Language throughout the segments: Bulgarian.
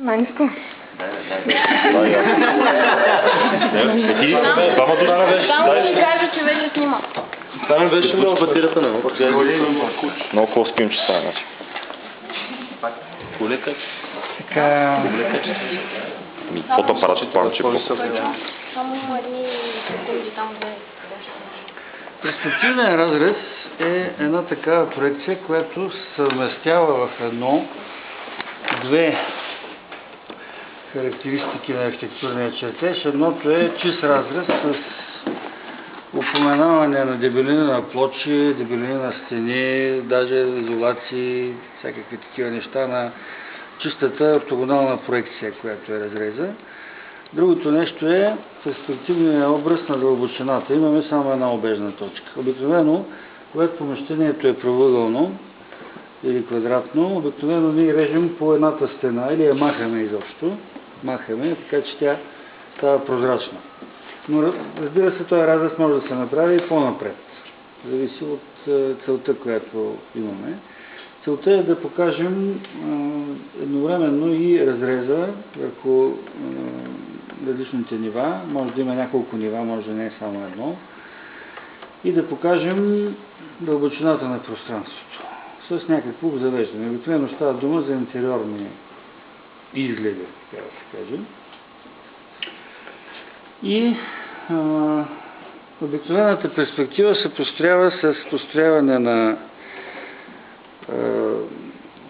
Маниско. Само ми кажа, че вече снима. Там беше много батерията на много хубаво спим, че става начин. колека. Така... Фотоапарат, план, че Само има едни секунди там, де Перспективен разрез е една такава проекция, която съвместява в едно две характеристики на архитектурния чертеж. Едното е чист разрез с упоменаване на дебелина на плочи, дебелина на стени, даже изолации, всякакви такива неща на чистата ортогонална проекция, която е разреза. Другото нещо е перспективният образ на дълбочината. Имаме само една обежна точка. Обикновено, когато помещението е правоъгълно или квадратно, обикновено ние режем по едната стена или я махаме изобщо. Махаме, така че тя става прозрачна. Но разбира се, този разрез може да се направи и по-напред. Зависи от целта, която имаме. Целта е да покажем едновременно и разреза върху различните нива. Може да има няколко нива, може да не е само едно. И да покажем дълбочината на пространството с някакво обзавеждане. Обикновено става дума за интериорни изгледи, така да се кажем. И обикновената перспектива се построява с построяване на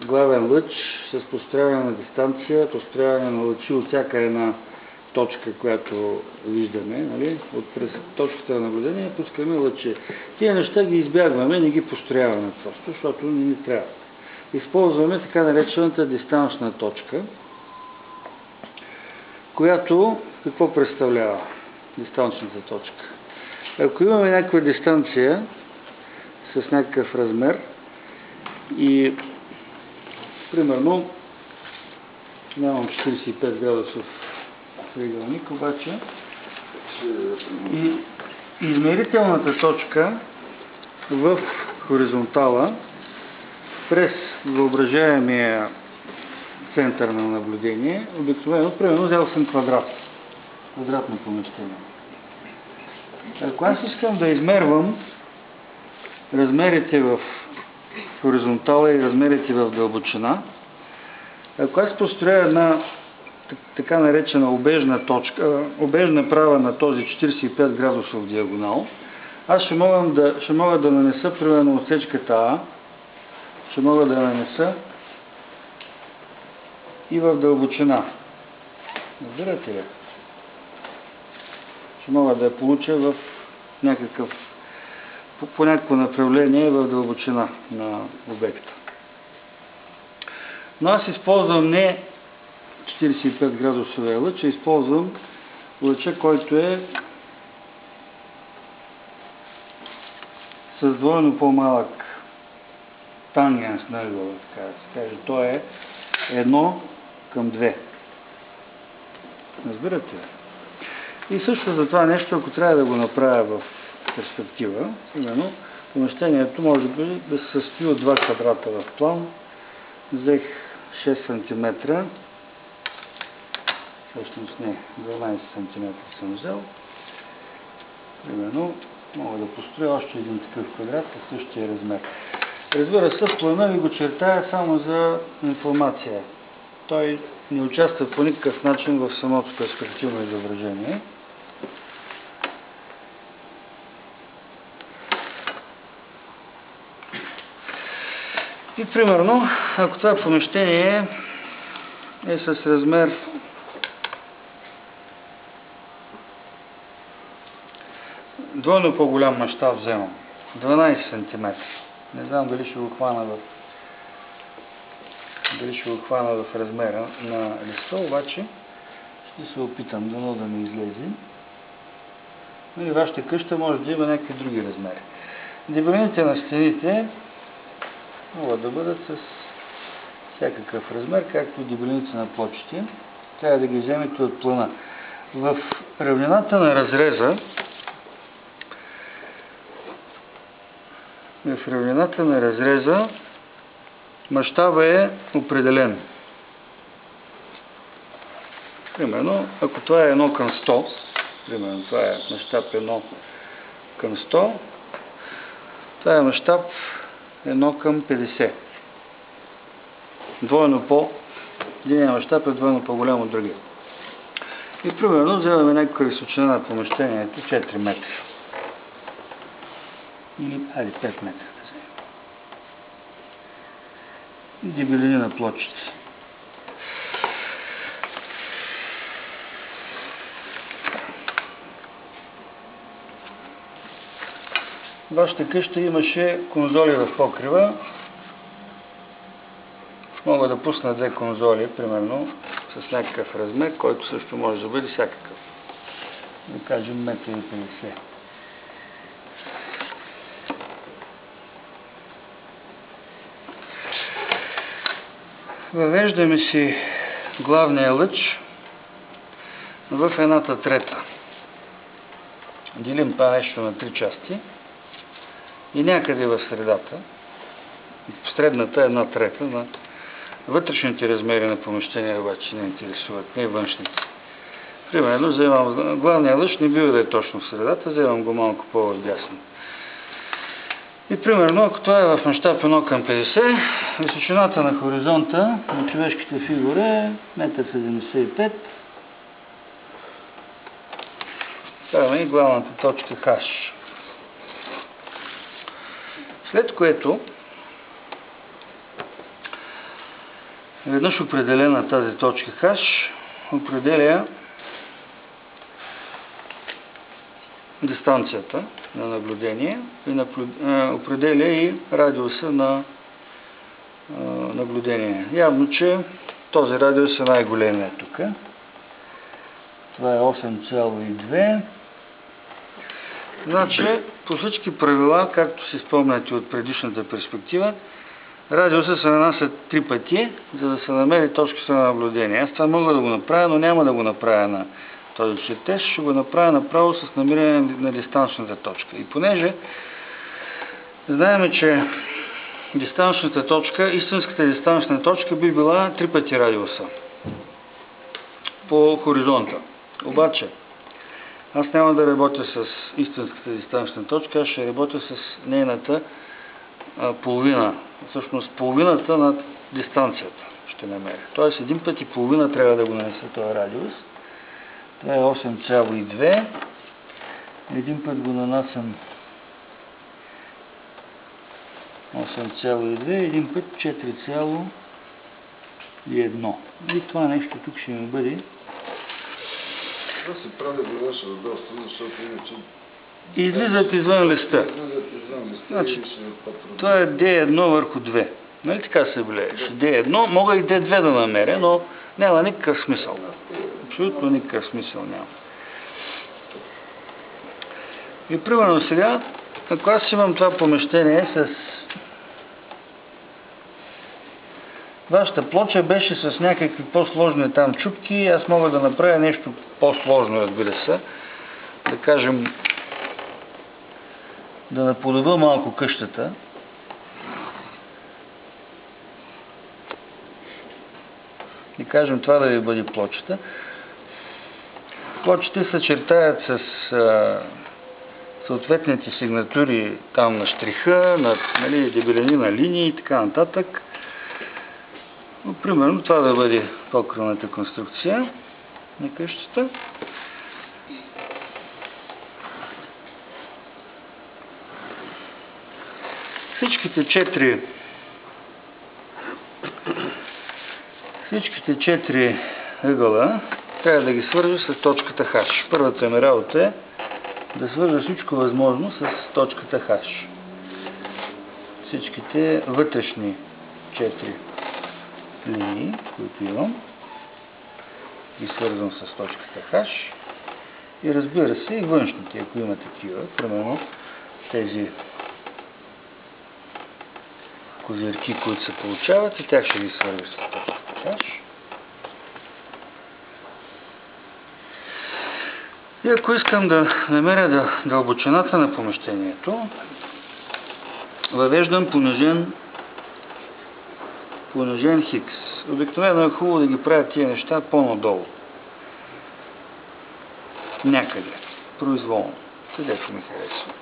главен лъч, с построяване на дистанция, построяване на лъчи от всяка една точка, която виждаме, нали? През точката на наблюдение пускаме лъчи. Тия неща ги избягваме, не ги построяваме просто, защото не ни трябва. Използваме така наречената дистанчна точка, която какво представлява дистанчната точка? Ако имаме някаква дистанция с някакъв размер и примерно нямам 45 градусов триъгълник, обаче и измерителната точка в хоризонтала през въображаемия център на наблюдение, обикновено, примерно, взел съм квадратно помещение. Ако аз искам да измервам размерите в хоризонтала и размерите в дълбочина, ако аз построя една така наречена обежна точка, обежна права на този 45 градусов диагонал, аз ще мога да нанеса примерно отсечката А, ще мога да нанеса и в дълбочина. Разбирате ли? Ще мога да я получа в по някакво направление в дълбочина на обекта. Но аз използвам не 45 градусовия лъч, а използвам лъча, който е с двойно по-малък тангенс на ъгъла, така да се каже. То е 1:2. Разбирате ли? И също за това нещо, ако трябва да го направя в перспектива, именно помещението може да се състои от 2 квадрата в план. Взех 6 см, всъщност не, 12 см съм взел. Примерно мога да построя още един такъв квадрат със същия размер. Разбира се, плана ви го чертая само за информация. Той не участва по никакъв начин в самото перспективно изображение. И примерно, ако това помещение е с размер двойно по-голям мащаб вземам, 12 см. Не знам дали ще го хвана в размера на листа, обаче ще се опитам дано да ми излезе. И вашата къща може да има някакви други размери. Дебелините на стените могат да бъдат с всякакъв размер, както и дебелините на плочите. Трябва да ги вземете от плана. В равнината на разреза мащаба е определен. Примерно, ако това е 1 към 100, примерно това е мащаб 1 към 100, това е мащаб 1 към 50. Единият мащаб е двойно по-голям от другия. И примерно вземаме някаква височина на помещението 4 метра. Или 5 метра. И дебелини на плочите. Вашата къща имаше конзоли в покрива. Мога да пусна 2 конзоли, примерно, с някакъв размер, който също може да бъде всякакъв. Да кажем 1,50 м. Въвеждаме си главния лъч в 1/3. Делим това нещо на 3 части и някъде в средата, в средната 1/3 на вътрешните размери на помещения обаче не интересуват, не външните. Примерно, вземам главния лъч, не бива да е точно в средата, вземам го малко по-дясно. И примерно, ако това е в мащаб 1 към 50, височината на хоризонта на човешката фигура е 1,75 м. Това е главната точка H. След което, веднъж определена тази точка H, определя дистанцията на наблюдение и определя и радиуса на наблюдение. Явно, че този радиус е най-големия тук. Това е 8,2. Значи, по всички правила, както си спомняте от предишната перспектива, радиуса се нанася 3 пъти, за да се намери точката на наблюдение. Аз това мога да го направя, но няма да го направя на този чертеж, ще го направя направо с намиране на дистанчната точка. И понеже знаем, че дистанчната точка, истинската дистанчна точка би била 3 пъти радиуса по хоризонта. Обаче, аз няма да работя с истинската дистанчна точка, аз ще работя с нейната половина. Всъщност половината на дистанцията ще намеря. Тоест 1 път и половина трябва да го нанеса този радиус. Това е 8,2. Един път го нанасям 8,2, един път 4,1. И това нещо тук ще ми бъде. Това се прави веднъж доста, защото иначе излизат извън листа. Значи, това е D1 върху 2. Нали така се влияеш? D1, мога и D2 да намеря, но няма никакъв смисъл. Абсолютно никакъв смисъл няма. И примерно сега, ако аз имам това помещение с... Вашата плоча беше с някакви по-сложни там чупки, аз мога да направя нещо по-сложно, разбира се. Да кажем, да наподобя малко къщата. И кажем това да ви бъде плочата. Плочите се чертаят с съответните сигнатури там на штриха, на дебелини на линии и така нататък. Но, примерно това да бъде покривната конструкция на къщата. Всичките 4 ъгъла трябва да ги свържа с точката H. Първата ми работа е да свържа всичко възможно с точката H. Всичките вътрешни 4 линии, които имам, ги свързвам с точката H. И разбира се, и външните, ако има такива, примерно тези козирки, които се получават, и тях ще ги свържа с точката H. И ако искам да намеря дълбочината на помещението, въвеждам понижен хикс. Обикновено е хубаво да ги правят тия неща по-надолу. някъде, произволно, където ми харесва.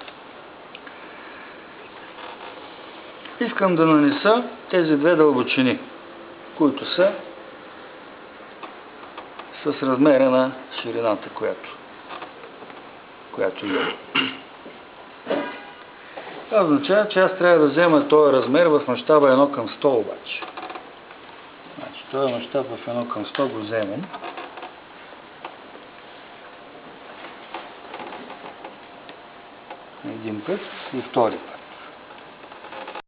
Искам да нанеса тези две дълбочини, които са с размера на ширината, която има. Това означава, че аз трябва да взема този размер в мащаба 1:100 обаче. Значи, този мащаб в 1:100 го вземем. Един път и втори път.